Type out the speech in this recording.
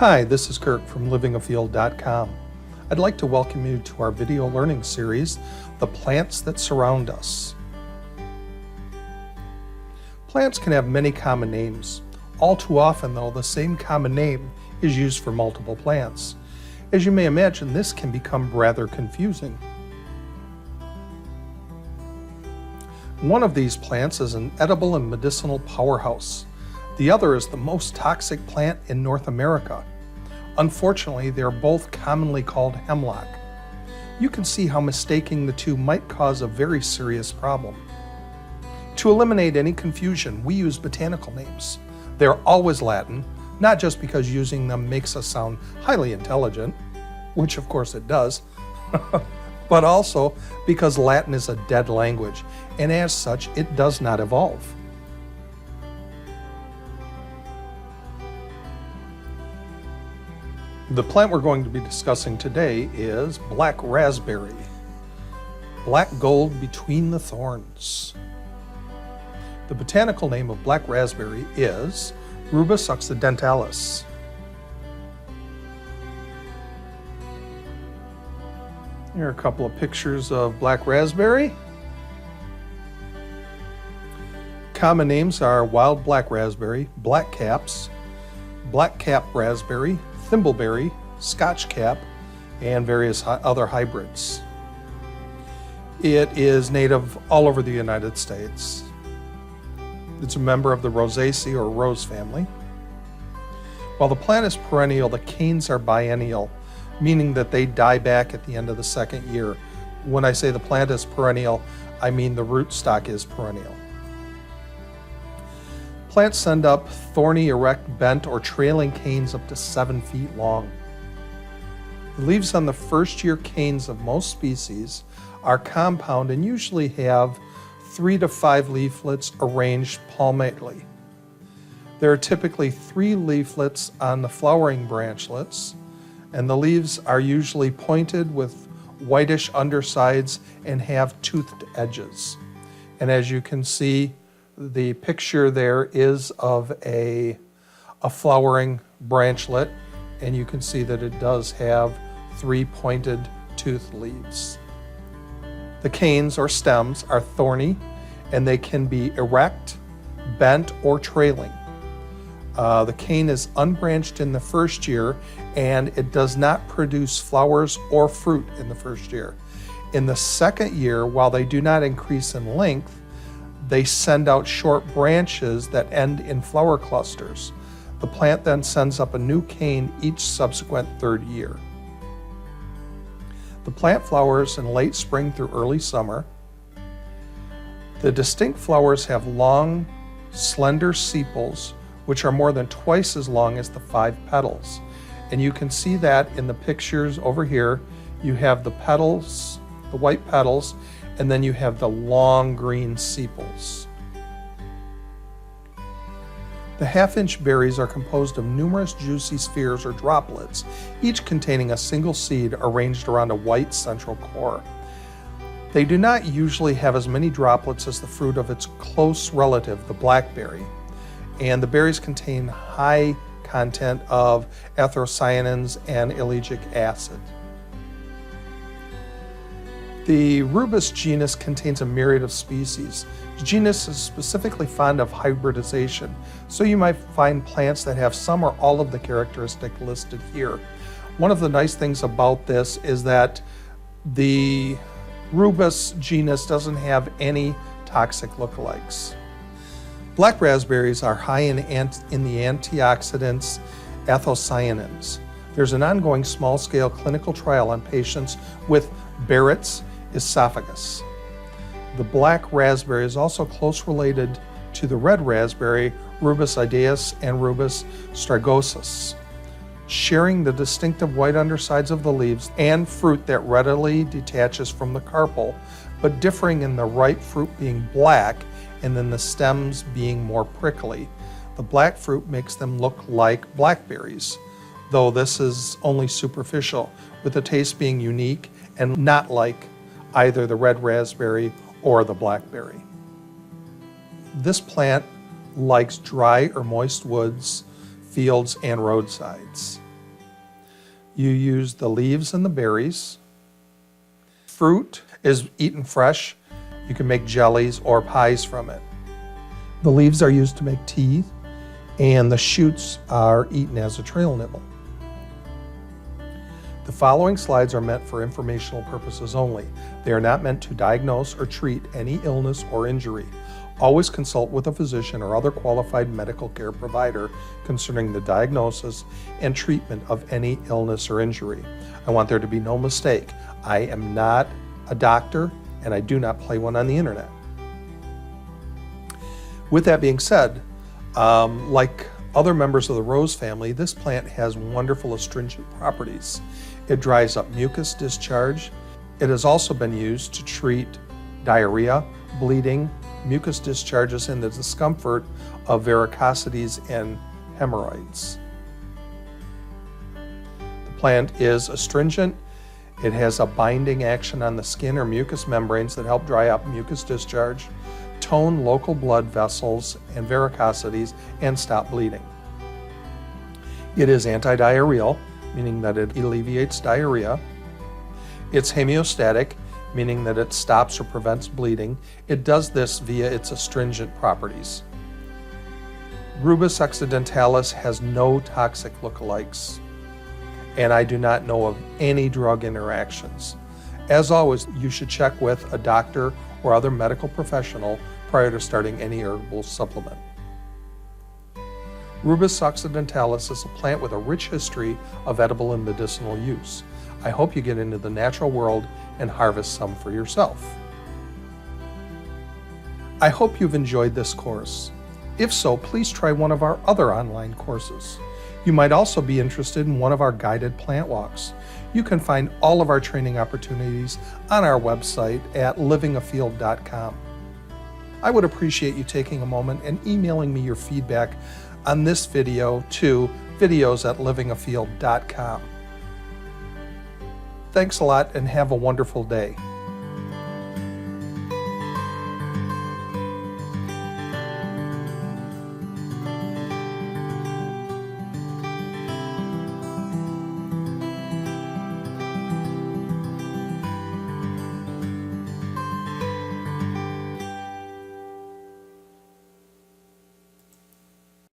Hi, this is Kirk from livingafield.com. I'd like to welcome you to our video learning series, The Plants That Surround Us. Plants can have many common names. All too often, though, the same common name is used for multiple plants. As you may imagine, this can become rather confusing. One of these plants is an edible and medicinal powerhouse. The other is the most toxic plant in North America. Unfortunately, they are both commonly called hemlock. You can see how mistaking the two might cause a very serious problem. To eliminate any confusion, we use botanical names. They're always Latin, not just because using them makes us sound highly intelligent, which of course it does, but also because Latin is a dead language, and as such, it does not evolve. The plant we're going to be discussing today is black raspberry. Black gold between the thorns. The botanical name of black raspberry is Rubus occidentalis. Here are a couple of pictures of black raspberry. Common names are wild black raspberry, black caps, black cap raspberry, thimbleberry, Scotch cap, and various other hybrids. It is native all over the United States. It's a member of the Rosaceae or rose family. While the plant is perennial, the canes are biennial, meaning that they die back at the end of the second year. When I say the plant is perennial, I mean the rootstock is perennial. Plants send up thorny, erect, bent, or trailing canes up to 7 feet long. The leaves on the first-year canes of most species are compound and usually have 3 to 5 leaflets arranged palmately. There are typically 3 leaflets on the flowering branchlets, and the leaves are usually pointed with whitish undersides and have toothed edges. And as you can see, the picture there is of a flowering branchlet, and you can see that it does have 3 pointed toothed leaves. The canes or stems are thorny, and they can be erect, bent, or trailing. The cane is unbranched in the first year, and it does not produce flowers or fruit in the first year. In the second year, while they do not increase in length, they send out short branches that end in flower clusters. The plant then sends up a new cane each subsequent third year. The plant flowers in late spring through early summer. The distinct flowers have long, slender sepals, which are more than twice as long as the 5 petals. And you can see that in the pictures over here. You have the petals, the white petals, and then you have the long green sepals. The half-inch berries are composed of numerous juicy spheres or droplets, each containing a single seed arranged around a white central core. They do not usually have as many droplets as the fruit of its close relative, the blackberry, and the berries contain high content of anthocyanins and ellagic acid. The Rubus genus contains a myriad of species. The genus is specifically fond of hybridization, so you might find plants that have some or all of the characteristics listed here. One of the nice things about this is that the Rubus genus doesn't have any toxic lookalikes. Black raspberries are high in the antioxidants anthocyanins. There's an ongoing small-scale clinical trial on patients with Barrett's esophagus. The black raspberry is also close related to the red raspberry, Rubus idaeus and Rubus strigosus, sharing the distinctive white undersides of the leaves and fruit that readily detaches from the carpel, but differing in the ripe fruit being black and then the stems being more prickly. The black fruit makes them look like blackberries, though this is only superficial, with the taste being unique and not like either the red raspberry or the blackberry. This plant likes dry or moist woods, fields, and roadsides. You use the leaves and the berries. Fruit is eaten fresh. You can make jellies or pies from it. The leaves are used to make tea, and the shoots are eaten as a trail nibble. The following slides are meant for informational purposes only. They are not meant to diagnose or treat any illness or injury. Always consult with a physician or other qualified medical care provider concerning the diagnosis and treatment of any illness or injury. I want there to be no mistake. I am not a doctor, and I do not play one on the internet. With that being said, like other members of the rose family, this plant has wonderful astringent properties. It dries up mucus discharge. It has also been used to treat diarrhea, bleeding, mucus discharges, and the discomfort of varicosities and hemorrhoids. The plant is astringent. It has a binding action on the skin or mucous membranes that help dry up mucus discharge, tone local blood vessels and varicosities, and stop bleeding. It is anti-diarrheal, meaning that it alleviates diarrhea. It's homeostatic, meaning that it stops or prevents bleeding. It does this via its astringent properties. Rubus occidentalis has no toxic lookalikes, and I do not know of any drug interactions. As always, you should check with a doctor or other medical professional prior to starting any herbal supplement. Rubus occidentalis is a plant with a rich history of edible and medicinal use. I hope you get into the natural world and harvest some for yourself. I hope you've enjoyed this course. If so, please try one of our other online courses. You might also be interested in one of our guided plant walks. You can find all of our training opportunities on our website at livingafield.com. I would appreciate you taking a moment and emailing me your feedback on this video to videos@livingafield.com. Thanks a lot and have a wonderful day.